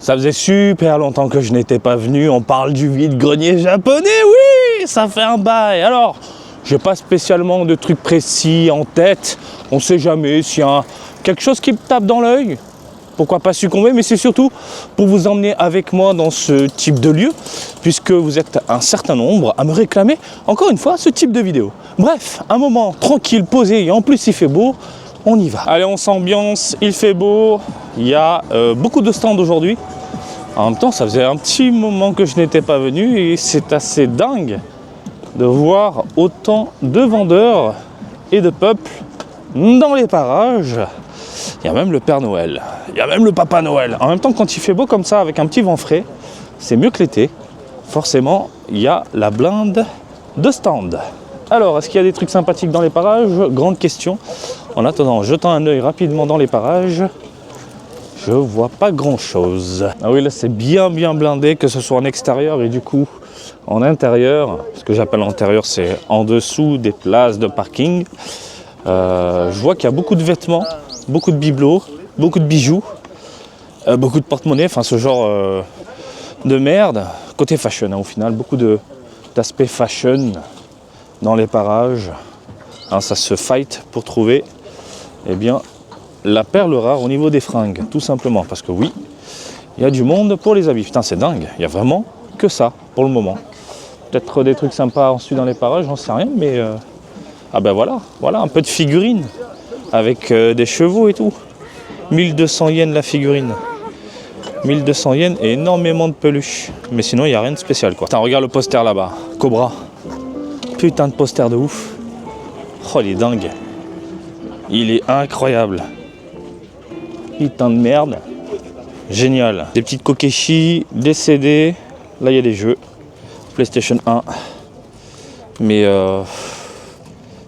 Ça faisait super longtemps que je n'étais pas venu, on parle du vide-grenier japonais, oui, ça fait un bail. Alors, j'ai pas spécialement de trucs précis en tête, on sait jamais s'il y a quelque chose qui me tape dans l'œil, pourquoi pas succomber, mais c'est surtout pour vous emmener avec moi dans ce type de lieu, puisque vous êtes un certain nombre à me réclamer, encore une fois, ce type de vidéo. Bref, un moment tranquille, posé, et en plus il fait beau, on y va. Allez, on s'ambiance, il fait beau, il y a beaucoup de stands aujourd'hui. En même temps, ça faisait un petit moment que je n'étais pas venu et c'est assez dingue de voir autant de vendeurs et de peuple dans les parages. Il y a même le Père Noël, il y a même le Papa Noël. En même temps, quand il fait beau comme ça, avec un petit vent frais, c'est mieux que l'été. Forcément, il y a la blinde de stand. Alors, est-ce qu'il y a des trucs sympathiques dans les parages? Grande question. En attendant, en jetant un œil rapidement dans les parages, je vois pas grand-chose. Ah oui, là, c'est bien blindé, que ce soit en extérieur et du coup en intérieur. Ce que j'appelle intérieur, c'est en dessous des places de parking. Je vois qu'il y a beaucoup de vêtements, beaucoup de bibelots, beaucoup de bijoux, beaucoup de porte-monnaie, enfin ce genre de merde. Côté fashion, hein, au final, beaucoup d'aspect fashion dans les parages. Hein, ça se fight pour trouver eh bien, la perle rare au niveau des fringues, tout simplement. Parce que oui, il y a du monde pour les habits. Putain, c'est dingue, il y a vraiment que ça pour le moment. Peut-être des trucs sympas ensuite dans les parages, j'en sais rien, mais... Ah ben voilà, un peu de figurines avec des chevaux et tout. 1200 yens la figurine. 1200 yens et énormément de peluches. Mais sinon, il n'y a rien de spécial, quoi. Putain, regarde le poster là-bas, Cobra. Putain de poster de ouf. Oh, il est dingue. Il est incroyable. Putain de merde. Génial. Des petites Kokeshi, des CD. Là, il y a des jeux. PlayStation 1. Mais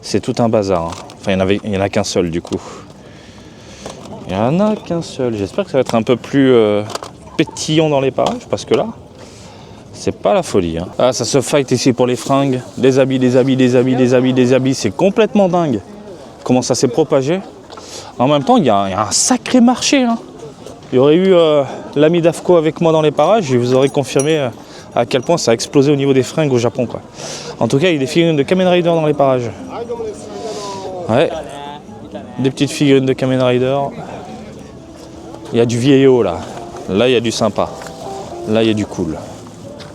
c'est tout un bazar. Hein. Enfin, il n'y en a qu'un seul, du coup. Il n'y en a qu'un seul. J'espère que ça va être un peu plus pétillant dans les parages, parce que là, c'est pas la folie. Hein. Ah, ça se fight ici pour les fringues. Des habits. C'est complètement dingue. Comment ça s'est propagé. En même temps, il y a un sacré marché. Hein. Il y aurait eu l'ami d'Afco avec moi dans les parages, je vous aurais confirmé à quel point ça a explosé au niveau des fringues au Japon, quoi. En tout cas, il y a des figurines de Kamen Rider dans les parages. Ouais. Des petites figurines de Kamen Rider. Il y a du vieillot là. Là, il y a du sympa. Là, il y a du cool.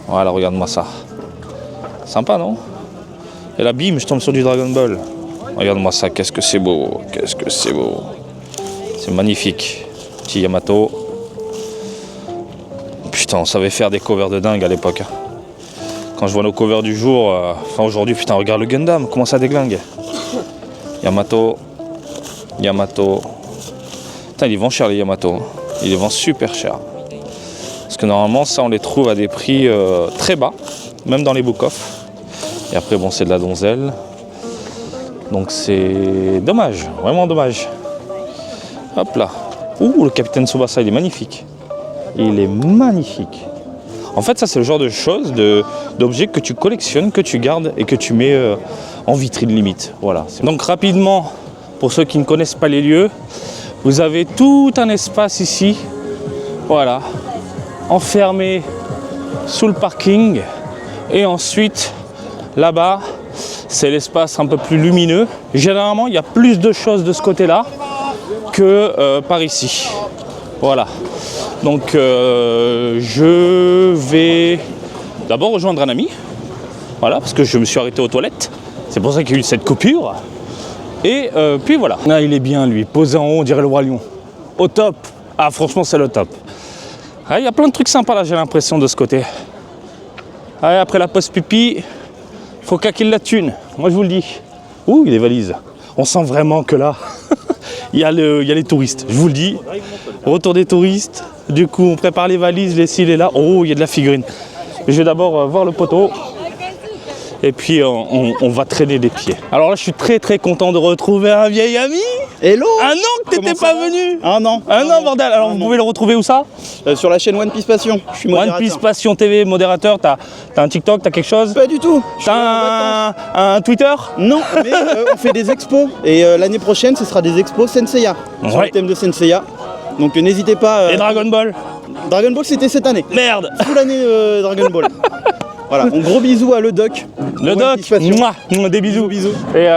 Voilà, regarde-moi ça. Sympa, non? Et là, bim, je tombe sur du Dragon Ball. Regarde-moi ça, qu'est-ce que c'est beau. Qu'est-ce que c'est beau. C'est magnifique. Petit Yamato. Putain, on savait faire des covers de dingue à l'époque. Quand je vois nos covers du jour, enfin aujourd'hui, putain, regarde le Gundam, comment ça déglingue. Yamato. Putain, ils les vendent cher les Yamato. Ils les vendent super cher. Parce que normalement, ça, on les trouve à des prix très bas, même dans les book-off. Et après, bon, c'est de la donzelle. Donc c'est dommage, vraiment dommage. Hop là. Ouh, le Capitaine Tsubasa, il est magnifique. Il est magnifique. En fait, ça, c'est le genre de choses, d'objets que tu collectionnes, que tu gardes et que tu mets en vitrine limite. Voilà. Donc rapidement, pour ceux qui ne connaissent pas les lieux, vous avez tout un espace ici. Voilà. Enfermé sous le parking. Et ensuite, là-bas, c'est l'espace un peu plus lumineux. Généralement, il y a plus de choses de ce côté-là que par ici. Voilà. Donc je vais d'abord rejoindre un ami. Voilà, parce que je me suis arrêté aux toilettes. C'est pour ça qu'il y a eu cette coupure. Et puis voilà. Ah, il est bien lui, posé en haut, on dirait le roi lion. Au top. Ah franchement c'est le top. Ah, il y a plein de trucs sympas là, j'ai l'impression de ce côté. Ah, après la pause pipi, faut qu'à qu'il la thune. Moi je vous le dis. Ouh, il y a des valises. On sent vraiment que là, il y a les touristes. Je vous le dis. Retour des touristes. Du coup, on prépare les valises, les cils et là. Oh, il y a de la figurine. Je vais d'abord voir le poteau. Et puis, on va traîner des pieds. Alors là, je suis très content de retrouver un vieil ami. Hello! Un an que t'étais pas venu. Un an, bordel. Alors, vous pouvez le retrouver où ça? Sur la chaîne One Piece Passion. Je suis modérateur. One Piece Passion TV, modérateur. T'as un TikTok, t'as quelque chose? Pas du tout. T'as un Twitter? Non, mais on fait des expos. Et l'année prochaine, ce sera des expos Senseiya. Sur le thème de Senseiya. Donc n'hésitez pas. Et Dragon Ball? Dragon Ball, c'était cette année. Merde. Toute l'année Dragon Ball. Voilà, un gros bisou à le doc. Le doc, mouah, des bisous. Bisous. Et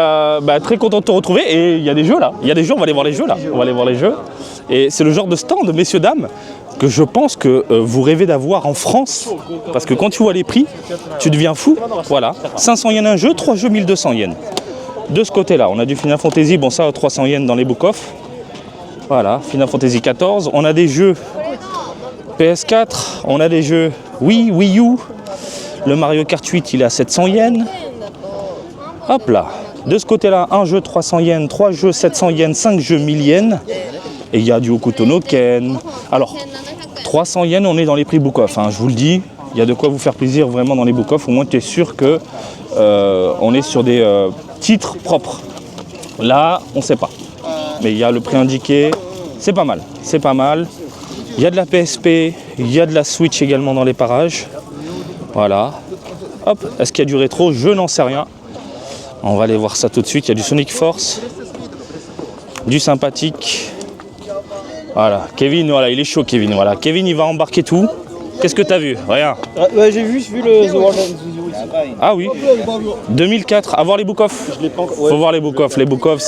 très content de te retrouver. Et il y a des jeux là. Il y a des jeux, on va aller voir les jeux là. On va aller voir les jeux. Et c'est le genre de stand, messieurs, dames, que je pense que vous rêvez d'avoir en France. Parce que quand tu vois les prix, tu deviens fou. Voilà. 500 yens un jeu, 3 jeux 1200 yens. De ce côté-là, on a du Final Fantasy, bon ça, 300 yens dans les book-off. Voilà, Final Fantasy 14. On a des jeux PS4, on a des jeux Wii U. Le Mario Kart 8, il est à 700 yens. Hop là. De ce côté-là, un jeu 300 yens, 3 jeux 700 yens, 5 jeux 1000 yens. Et il y a du Hokuto no Ken. Alors, 300 yens, on est dans les prix book-off. Hein, je vous le dis, il y a de quoi vous faire plaisir vraiment dans les book-off. Au moins, tu es sûr que on est sur des titres propres. Là, on ne sait pas. Mais il y a le prix indiqué. C'est pas mal. C'est pas mal. Il y a de la PSP, il y a de la Switch également dans les parages. Voilà. Hop, est-ce qu'il y a du rétro? Je n'en sais rien. On va aller voir ça tout de suite. Il y a du Sonic Force, du sympathique. Voilà, Kevin, voilà, il est chaud Kevin. Voilà, Kevin, il va embarquer tout. Qu'est-ce que tu as vu? Rien. Ouais, j'ai vu le The World of Ah oui. 2004, à voir les book-off. Faut voir les book-off. Les book-off,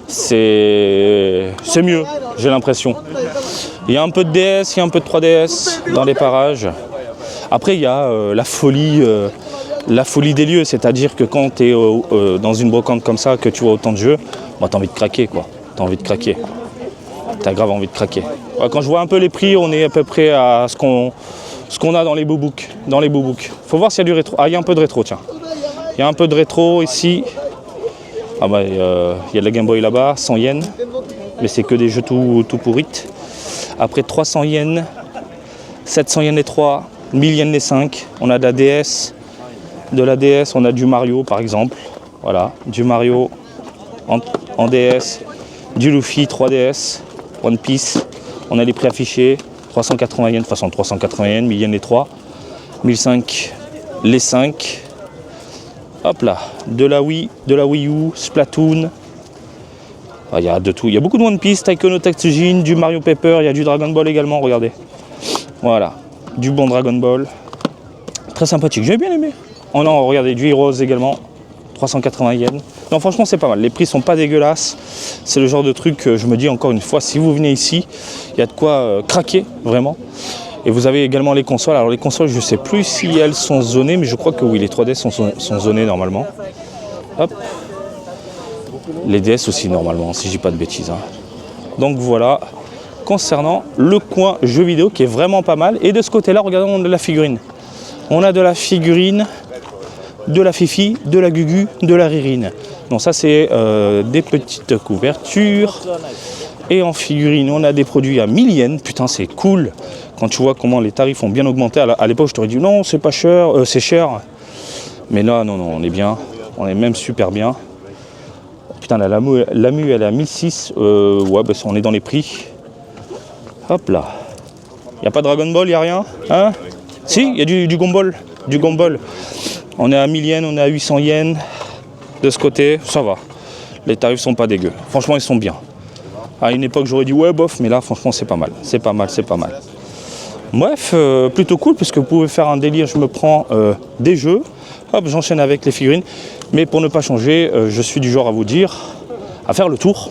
c'est mieux, j'ai l'impression. Il y a un peu de DS, il y a un peu de 3DS dans les parages. Après, il y a la folie des lieux, c'est-à-dire que quand tu es dans une brocante comme ça, que tu vois autant de jeux, bah, tu as envie de craquer, quoi. Tu as envie de craquer. Tu as grave envie de craquer. Ouais, quand je vois un peu les prix, on est à peu près à ce qu'on a dans les book-books. Faut voir s'il y a du rétro. Ah, il y a un peu de rétro, tiens. Il y a un peu de rétro ici. Ah bah, il y a de la Game Boy là-bas, 100 yens. Mais c'est que des jeux tout pourrites. Après 300 yens, 700 yens les 3, 1000 yens les 5. On a de la DS. De la DS, on a du Mario par exemple. Voilà, du Mario en DS. Du Luffy 3DS, One Piece. On a les prix affichés. 380 yens, de toute façon 380 yens, 1000 yens les 3. 1005 les 5. Hop là, de la Wii U, Splatoon. Il y a de tout. Il y a beaucoup de One Piece, Taiko no Tatsujin, du Mario Paper, il y a du Dragon Ball également, regardez. Voilà, du bon Dragon Ball. Très sympathique, j'ai bien aimé. Oh non, regardez, du Heroes également, 380 yens. Non, franchement, c'est pas mal. Les prix sont pas dégueulasses. C'est le genre de truc que je me dis encore une fois, si vous venez ici, il y a de quoi craquer, vraiment. Et vous avez également les consoles. Alors les consoles, je ne sais plus si elles sont zonées, mais je crois que oui, les 3DS sont zonées normalement. Hop. Les DS aussi normalement, si je dis pas de bêtises. Hein. Donc voilà, concernant le coin jeux vidéo qui est vraiment pas mal. Et de ce côté-là, regardez, on a de la figurine. On a de la figurine, de la Fifi, de la Gugu, de la Ririne. Donc ça, c'est des petites couvertures. Et en figurine, on a des produits à 1000 yens. Putain, c'est cool. Quand tu vois comment les tarifs ont bien augmenté. À l'époque, je t'aurais dit non, c'est pas cher, c'est cher. Mais là, non, on est bien. On est même super bien. Putain, la Lamu, elle est à 1006. Ouais, bah, on est dans les prix. Hop là. Il n'y a pas de Dragon Ball, il n'y a rien, hein? Si, il y a du Gumball. Du Gumball. On est à 1000 yens, on est à 800 yens. De ce côté, ça va. Les tarifs sont pas dégueux. Franchement, ils sont bien. À une époque, j'aurais dit ouais, bof, mais là, franchement, c'est pas mal. C'est pas mal, c'est pas mal. Bref, plutôt cool, parce que vous pouvez faire un délire. Je me prends des jeux. Hop, j'enchaîne avec les figurines. Mais pour ne pas changer, je suis du genre à vous dire, à faire le tour.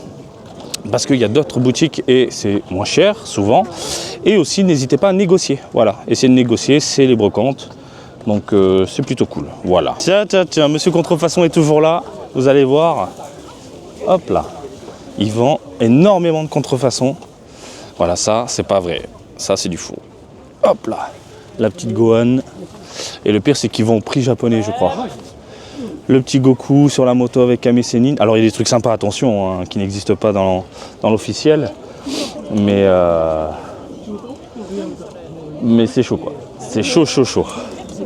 Parce qu'il y a d'autres boutiques et c'est moins cher, souvent. Et aussi, n'hésitez pas à négocier. Voilà, essayez de négocier, c'est les brocantes. Donc, c'est plutôt cool. Voilà. Tiens, Monsieur Contrefaçon est toujours là. Vous allez voir. Hop là. Il vend énormément de contrefaçons. Voilà, ça, c'est pas vrai. Ça, c'est du faux. Hop là. La petite Gohan. Et le pire, c'est qu'ils vont au prix japonais, je crois. Le petit Goku sur la moto avec Kame Sennin. Alors, il y a des trucs sympas, attention, hein, qui n'existent pas dans l'officiel. Mais c'est chaud, quoi. C'est chaud.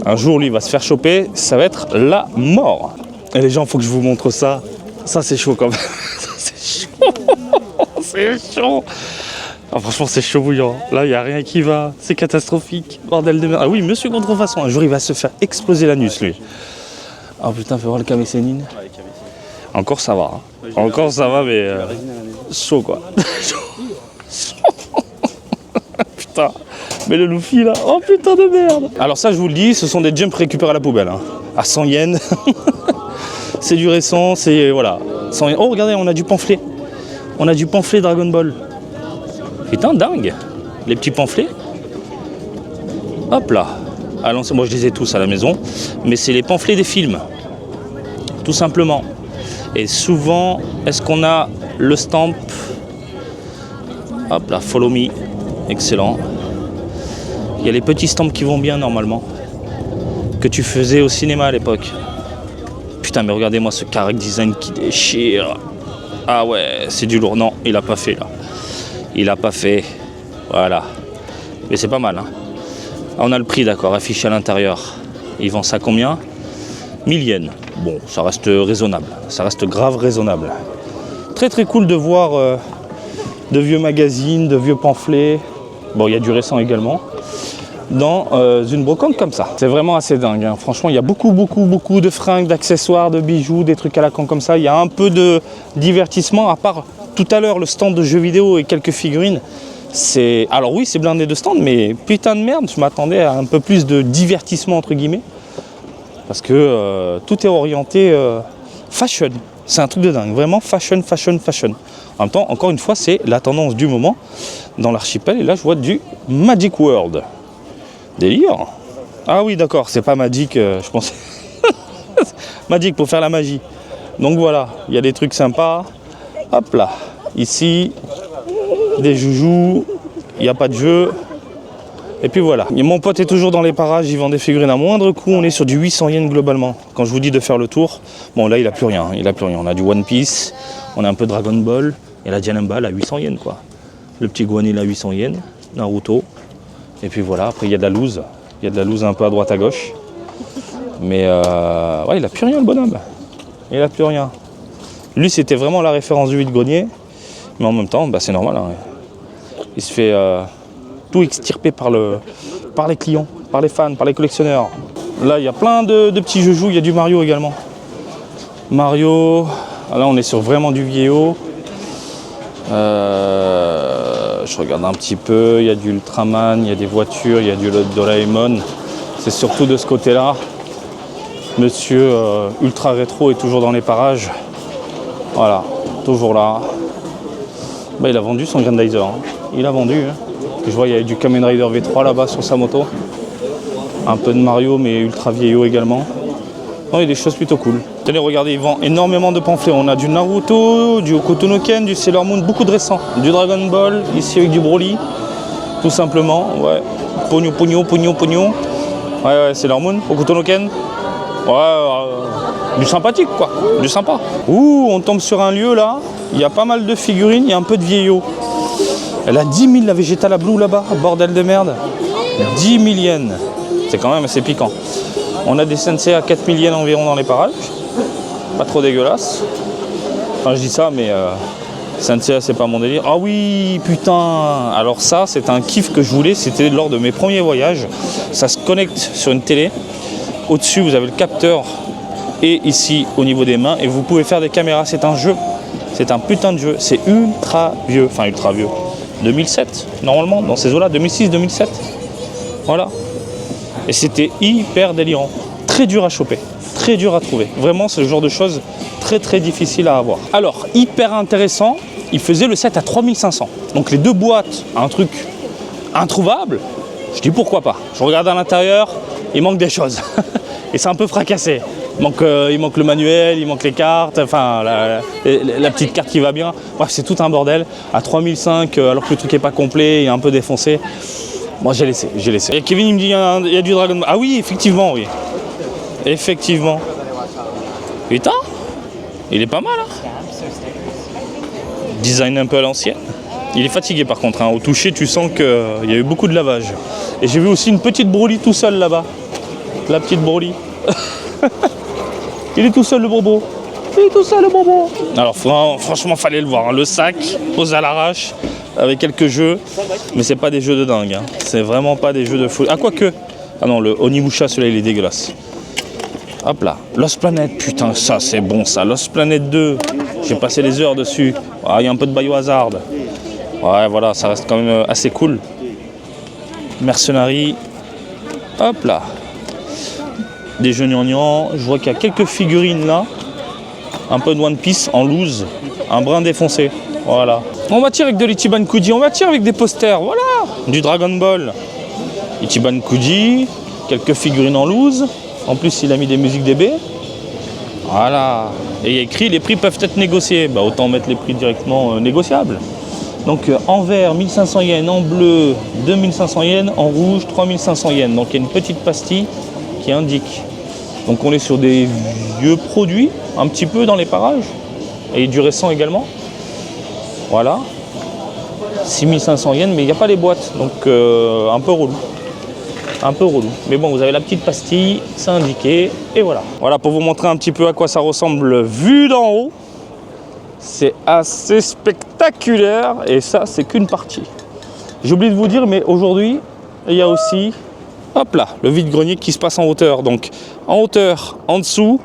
Un jour, lui, il va se faire choper. Ça va être la mort. Et les gens, il faut que je vous montre ça. Ça, c'est chaud, quand même. Ça, c'est chaud. C'est chaud. Ah, franchement, c'est chaud bouillant. Là, il n'y a rien qui va. C'est catastrophique. Bordel de merde. Ah oui, Monsieur Contrefaçon. Un jour, il va se faire exploser l'anus, lui. Ah putain, fais voir le Kame Sennin. Encore ça va. Hein. Encore ça va, mais chaud, quoi. Putain. putain. Mais le Luffy là, oh putain de merde. Alors ça je vous le dis, ce sont des jumps récupérés à la poubelle, hein. À 100 yens. C'est du récent, c'est voilà. 100 yens. Oh regardez, on a du pamphlet. On a du pamphlet Dragon Ball. Putain dingue. Les petits pamphlets. Hop là. À l'ancienne, moi je les ai tous à la maison, mais c'est les pamphlets des films. Tout simplement. Et souvent, est-ce qu'on a le stamp? Hop là, follow me. Excellent. Il y a les petits stamps qui vont bien normalement. Que tu faisais au cinéma à l'époque. Putain, mais regardez-moi ce character design qui déchire. Ah ouais, c'est du lourd. Non, il a pas fait là. Il a pas fait. Voilà. Mais c'est pas mal. Hein. Ah, on a le prix, d'accord, affiché à l'intérieur. Ils vendent ça combien? 1000 yens. Bon, ça reste raisonnable. Ça reste grave raisonnable. Très très cool de voir de vieux magazines, de vieux pamphlets. Bon, il y a du récent également. Dans une brocante comme ça. C'est vraiment assez dingue. Hein. Franchement, il y a beaucoup de fringues, d'accessoires, de bijoux, des trucs à la con comme ça. Il y a un peu de divertissement, à part tout à l'heure le stand de jeux vidéo et quelques figurines. Alors oui, c'est blindé de stands, mais putain de merde, je m'attendais à un peu plus de divertissement entre guillemets. Parce que tout est orienté fashion. C'est un truc de dingue, vraiment fashion. En même temps, encore une fois, c'est la tendance du moment dans l'archipel. Et là, je vois du Magic World. Délire. Ah oui, d'accord, c'est pas Magic, je pensais. Magic pour faire la magie. Donc voilà, il y a des trucs sympas. Hop là, ici, des joujoux, il n'y a pas de jeu. Et puis voilà. Et mon pote est toujours dans les parages, il vend des figurines à moindre coût. On est sur du 800 yens globalement. Quand je vous dis de faire le tour, bon là il n'a plus rien, On a du One Piece, on a un peu Dragon Ball, et la Janemba à 800 yens quoi. Le petit Guanil à 800 yens, Naruto. Et puis voilà, après il y a de la loose. Il y a de la loose un peu à droite à gauche. Mais ouais, il n'a plus rien le bonhomme. Il n'a plus rien. Lui c'était vraiment la référence du vide-grenier. Mais en même temps, bah, c'est normal. Hein. Il se fait tout extirper par les clients, par les fans, par les collectionneurs. Là, il y a plein de petits joujoux. Il y a du Mario également. Mario. Là, on est sur vraiment du vieillot. Je regarde un petit peu. Il y a du Ultraman, il y a des voitures, il y a du Doraemon. C'est surtout de ce côté-là. Monsieur Ultra Rétro est toujours dans les parages. Voilà, toujours là. Bah, il a vendu son Grandizer. Hein. Il a vendu. Hein. Je vois il y a du Kamen Rider V3 là-bas sur sa moto. Un peu de Mario mais ultra vieillot également. Non, il y a des choses plutôt cool. Tenez, regardez, il vend énormément de pamphlets. On a du Naruto, du Hokuto no Ken, du Sailor Moon, beaucoup de récents. Du Dragon Ball, ici avec du Broly. Tout simplement, ouais. Pognon. Ouais, Sailor Moon, Hokuto no Ken. Ouais, du sympathique quoi, du sympa. Ouh, on tombe sur un lieu là. Il y a pas mal de figurines, il y a un peu de vieillot. Elle a 10 000 la Végétale à Blue là-bas, bordel de merde. 10 000 yens. C'est quand même assez piquant. On a des sensei à 4 000 yens environ dans les parages. Pas trop dégueulasse. Enfin, je dis ça, mais sensei, c'est pas mon délire. Ah oui, putain. Alors ça, c'est un kiff que je voulais. C'était lors de mes premiers voyages. Ça se connecte sur une télé. Au-dessus, vous avez le capteur. Et ici, au niveau des mains. Et vous pouvez faire des caméras. C'est un jeu. C'est un putain de jeu. C'est ultra vieux. Enfin, ultra vieux. 2007, normalement, dans ces eaux-là. 2006, 2007. Voilà. Et c'était hyper délirant. Très dur à choper. Très dur à trouver. Vraiment, c'est le genre de choses très très difficile à avoir. Alors, hyper intéressant, il faisait le set à 3500. Donc les deux boîtes, un truc introuvable. Je dis pourquoi pas. Je regarde à l'intérieur, il manque des choses. Et c'est un peu fracassé. Il manque le manuel, il manque les cartes, enfin la petite carte qui va bien. Bref, c'est tout un bordel. À 3005, alors que le truc n'est pas complet, il est un peu défoncé. Moi, j'ai laissé. Et Kevin, il me dit, il y a du Dragon Ball. Ah oui, effectivement, oui. Effectivement. Putain, il est pas mal, hein. Design un peu à l'ancienne. Il est fatigué par contre, hein. Au toucher, tu sens qu'il y a eu beaucoup de lavage. Et j'ai vu aussi une petite Broly tout seul là-bas. La petite Broly. Il est tout seul le bobo. Alors franchement, fallait le voir. Hein. Le sac, posé à l'arrache, avec quelques jeux. Mais c'est pas des jeux de dingue. Hein. C'est vraiment pas des jeux de fou. Ah, quoique. Ah non, le Onimusha, celui-là, il est dégueulasse. Hop là. Lost Planet, putain, ça c'est bon ça. Lost Planet 2, j'ai passé des heures dessus. Ah, il y a un peu de Biohazard. Ouais, voilà, ça reste quand même assez cool. Mercenary. Hop là. Des jeux gnangnans. Je vois qu'il y a quelques figurines là. Un peu de One Piece en loose. Un brin défoncé. Voilà. On va tirer avec de l'Ichiban Kuji. On va tirer avec des posters. Voilà. Du Dragon Ball. Ichiban Kuji. Quelques figurines en loose. En plus, il a mis des musiques DB. Voilà. Et il y a écrit les prix peuvent être négociés. Bah, autant mettre les prix directement négociables. Donc en vert 1500 yens, en bleu 2500 yens, en rouge 3500 yens. Donc il y a une petite pastille qui indique. Donc on est sur des vieux produits, un petit peu dans les parages. Et du récent également. Voilà. 6500 yens, mais il n'y a pas les boîtes. Donc un peu relou. Un peu relou. Mais bon, vous avez la petite pastille, c'est indiqué. Et voilà. Voilà pour vous montrer un petit peu à quoi ça ressemble vu d'en haut. C'est assez spectaculaire. Et ça, c'est qu'une partie. J'ai oublié de vous dire, mais aujourd'hui, il y a aussi, hop là, le vide-grenier qui se passe en hauteur. Donc en hauteur, en dessous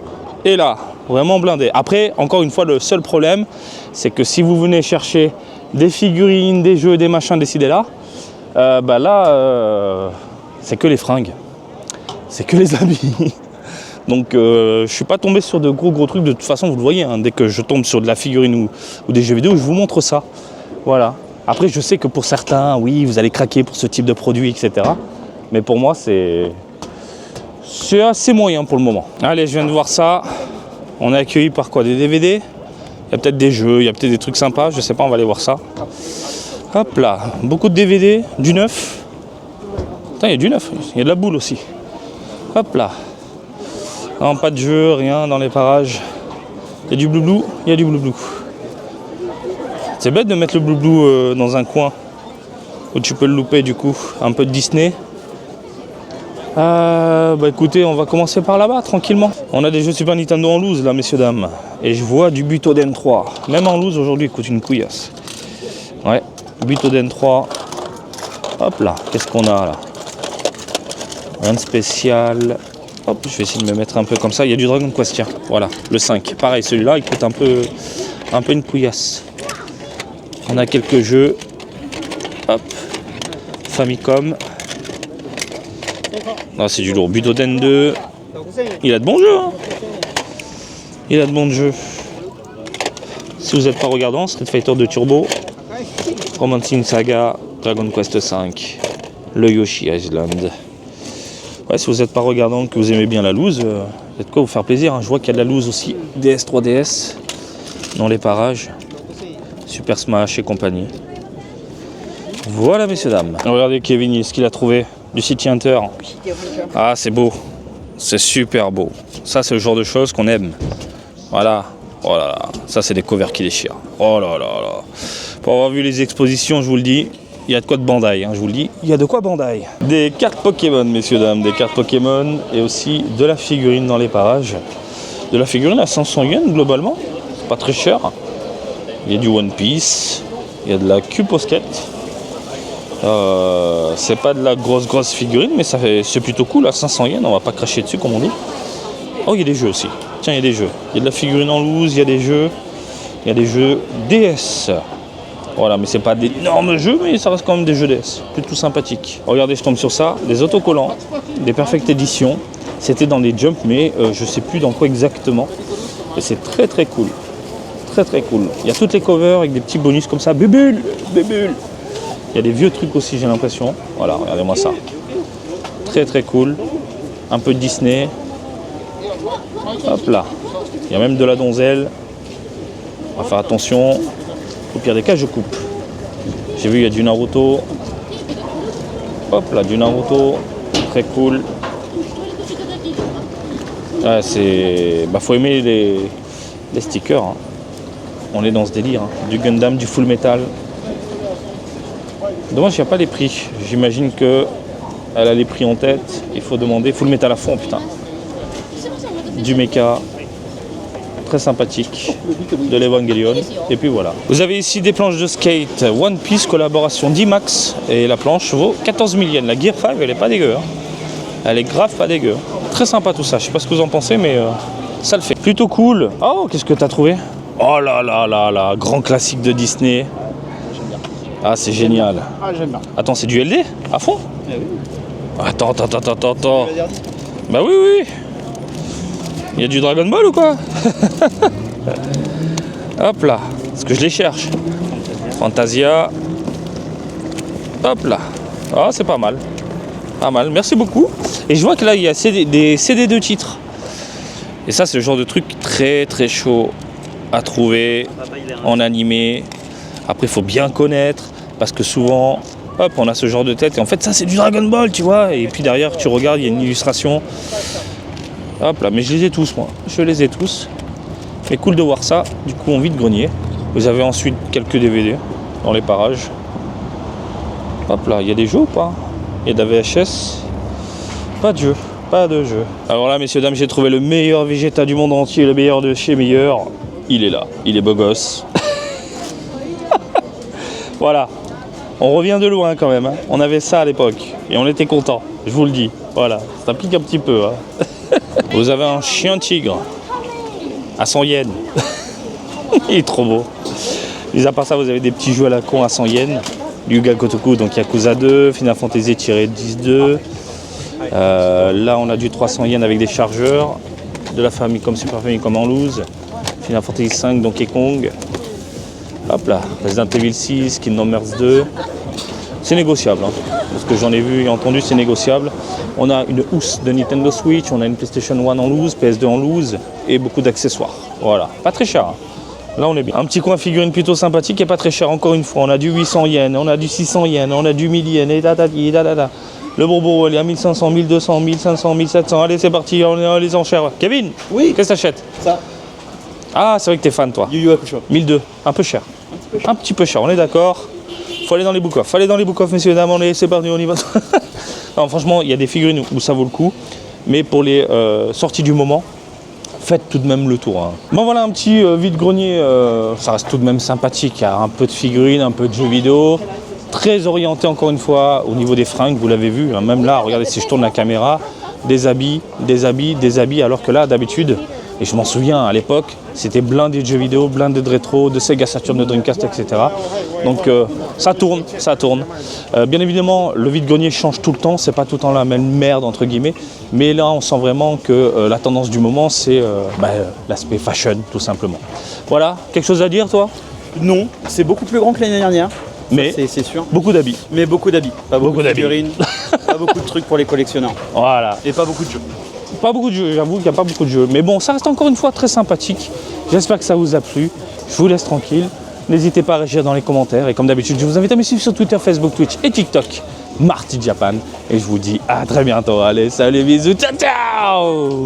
et là. Vraiment blindé. Après, encore une fois, le seul problème, c'est que si vous venez chercher des figurines, des jeux, des machins décidés là, bah là, c'est que les fringues. C'est que les habits. Donc, je suis pas tombé sur de gros trucs. De toute façon, vous le voyez, hein, dès que je tombe sur de la figurine ou des jeux vidéo, je vous montre ça. Voilà. Après, je sais que pour certains, oui, vous allez craquer pour ce type de produit, etc. Mais pour moi, c'est assez moyen pour le moment. Allez, je viens de voir ça. On est accueilli par quoi? Des DVD? Il y a peut-être des jeux, il y a peut-être des trucs sympas, je sais pas, on va aller voir ça. Hop là, beaucoup de DVD, du neuf. Putain, il y a du neuf, il y a de la boule aussi. Hop là. Non, pas de jeu, rien dans les parages. Il y a du blou-blou, il y a du blou-blou. C'est bête de mettre le blou-blou dans un coin où tu peux le louper du coup. Un peu de Disney. Bah écoutez, on va commencer par là-bas, tranquillement. On a des jeux Super Nintendo en loose, là, messieurs, dames. Et je vois du Butoden 3. Même en loose, aujourd'hui, il coûte une couillasse. Ouais, Butoden 3. Hop là, qu'est-ce qu'on a, là? Rien de spécial. Hop, je vais essayer de me mettre un peu comme ça. Il y a du Dragon Quest, tiens. Voilà, le 5. Pareil, celui-là, il coûte un peu une couillasse. On a quelques jeux. Hop. Famicom. Non, c'est du lourd. Butoden 2. Il a de bons jeux. Hein. Il a de bons jeux. Si vous n'êtes pas regardant, Street Fighter 2 Turbo, Romancing Saga, Dragon Quest 5, le Yoshi Island. Ouais, si vous n'êtes pas regardant, que vous aimez bien la loose, vous avez de quoi vous faire plaisir. Hein. Je vois qu'il y a de la loose aussi. DS, 3DS, dans les parages. Super Smash et compagnie. Voilà, messieurs, dames. Regardez Kevin, ce qu'il a trouvé. Du City Hunter. Ah, c'est beau. C'est super beau. Ça, c'est le genre de choses qu'on aime. Voilà. Oh là là. Ça, c'est des covers qui déchirent. Oh là là là. Pour avoir vu les expositions, je vous le dis, il y a de quoi de Bandai. Hein, je vous le dis, il y a de quoi Bandai. Des cartes Pokémon, messieurs, dames. Des cartes Pokémon et aussi de la figurine dans les parages. De la figurine à 500 yens, globalement. C'est pas très cher. Il y a du One Piece. Il y a de la Q Posket. C'est pas de la grosse figurine, mais c'est plutôt cool à 500 yens, on va pas cracher dessus comme on dit. Oh, il y a des jeux aussi. Tiens, il y a des jeux. Il y a de la figurine en loose, il y a des jeux. Il y a des jeux DS. Voilà, mais c'est pas d'énormes jeux, mais ça reste quand même des jeux DS. Plutôt sympathiques. Regardez, je tombe sur ça. Des autocollants, des Perfect Edition. C'était dans des Jump, mais je sais plus dans quoi exactement. Et c'est très cool. Très cool. Il y a toutes les covers avec des petits bonus comme ça. Bébule. Il y a des vieux trucs aussi, j'ai l'impression. Voilà, regardez-moi ça. Très cool. Un peu de Disney. Hop là. Il y a même de la donzelle. On va faire attention. Au pire des cas, je coupe. J'ai vu, il y a du Naruto. Hop là, du Naruto. Très cool. Ouais, c'est... Bah, faut aimer les stickers. Hein. On est dans ce délire. Hein. Du Gundam, du Full Metal. Dommage, il n'y a pas les prix. J'imagine qu'elle a les prix en tête. Il faut demander. Full Metal à fond, putain. Du mecha. Très sympathique. De l'Evangelion. Et puis voilà. Vous avez ici des planches de skate. One Piece, collaboration d'IMAX. Et la planche vaut 14 000 yens. La Gear 5, elle est pas dégueu. Hein. Elle est grave pas dégueu. Très sympa tout ça. Je sais pas ce que vous en pensez, mais ça le fait. Plutôt cool. Oh, qu'est-ce que t'as trouvé? Oh là là là là. Grand classique de Disney. Ah, c'est génial. Ah, j'aime bien. Attends, c'est du LD à fond? Eh oui. Attends. Tu l'as dit. Bah oui. Il y a du Dragon Ball ou quoi? Hop là, parce que je les cherche. Fantasia. Hop là. Ah, c'est pas mal. Pas mal, merci beaucoup. Et je vois que là, il y a des CD de titres. Et ça, c'est le genre de truc très très chaud à trouver en animé. Après, il faut bien connaître, parce que souvent, hop, on a ce genre de tête. Et en fait, ça, c'est du Dragon Ball, tu vois. Et puis derrière, tu regardes, il y a une illustration. Hop là, mais je les ai tous, moi. Je les ai tous. Mais cool de voir ça. Du coup, en vide-grenier. Vous avez ensuite quelques DVD dans les parages. Hop là, il y a des jeux ou pas? Il y a de la VHS. Pas de jeu. Pas de jeu. Alors là, messieurs, dames, j'ai trouvé le meilleur Vegeta du monde entier, le meilleur de chez meilleur. Il est là. Il est beau gosse. Voilà. On revient de loin quand même. Hein. On avait ça à l'époque. Et on était contents. Je vous le dis. Voilà. Ça pique un petit peu. Hein. Vous avez un chien tigre. À 100 yens. Il est trop beau. Mis à part ça, vous avez des petits jeux à la con à 100 yens. Yuga Gotoku, donc Yakuza 2, Final Fantasy -10-2. Là, on a du 300 yens avec des chargeurs. De la Famicom, Super Famicom en loose. Final Fantasy 5, Donkey Kong. Hop là, Resident Evil 6, Kingdom Hearts 2. C'est négociable, hein. Parce que j'en ai vu et entendu, c'est négociable. On a une housse de Nintendo Switch, on a une PlayStation 1 en loose, PS2 en loose et beaucoup d'accessoires. Voilà, pas très cher. Hein. Là, on est bien. Un petit coin figurine plutôt sympathique et pas très cher, encore une fois. On a du 800 yens, on a du 600 yens, on a du 1000 yens et da. Le Bourbourg, il est à 1500, 1200, 1500, 1700. Allez, c'est parti, on est les enchères. Kevin, Oui. qu'est-ce que t'achètes? Ça. Ah, c'est vrai que t'es fan, toi. Yu Yu Hakusho. 1002, un peu cher. Un petit peu cher, on est d'accord. Faut aller dans les book-off. Faut aller dans les book-off, messieurs, dames. C'est parti, on y va. Non, franchement, il y a des figurines où ça vaut le coup. Mais pour les sorties du moment, faites tout de même le tour. Hein. Bon, voilà un petit vide-grenier. Ça reste tout de même sympathique. Il y a un peu de figurines, un peu de jeux vidéo. Très orienté, encore une fois, au niveau des fringues. Vous l'avez vu. Hein. Même là, regardez si je tourne la caméra. Des habits. Alors que là, d'habitude, et je m'en souviens à l'époque, c'était blindé de jeux vidéo, blindé de rétro, de Sega Saturn, de Dreamcast, etc. Donc ça tourne. Bien évidemment, le vide-grenier change tout le temps, c'est pas tout le temps la même merde, entre guillemets. Mais là, on sent vraiment que la tendance du moment, c'est l'aspect fashion, tout simplement. Voilà, quelque chose à dire, toi? Non, c'est beaucoup plus grand que l'année dernière. Mais c'est sûr. beaucoup d'habits. Mais beaucoup d'habits. Pas beaucoup de d'habits. figurines, pas beaucoup de trucs pour les collectionneurs. Voilà. Et pas beaucoup de jeux. Pas beaucoup de jeux, j'avoue qu'il n'y a pas beaucoup de jeux. Mais bon, ça reste encore une fois très sympathique. J'espère que ça vous a plu. Je vous laisse tranquille. N'hésitez pas à réagir dans les commentaires. Et comme d'habitude, je vous invite à me suivre sur Twitter, Facebook, Twitch et TikTok. Marty Japan. Et je vous dis à très bientôt. Allez, salut, bisous, ciao, ciao!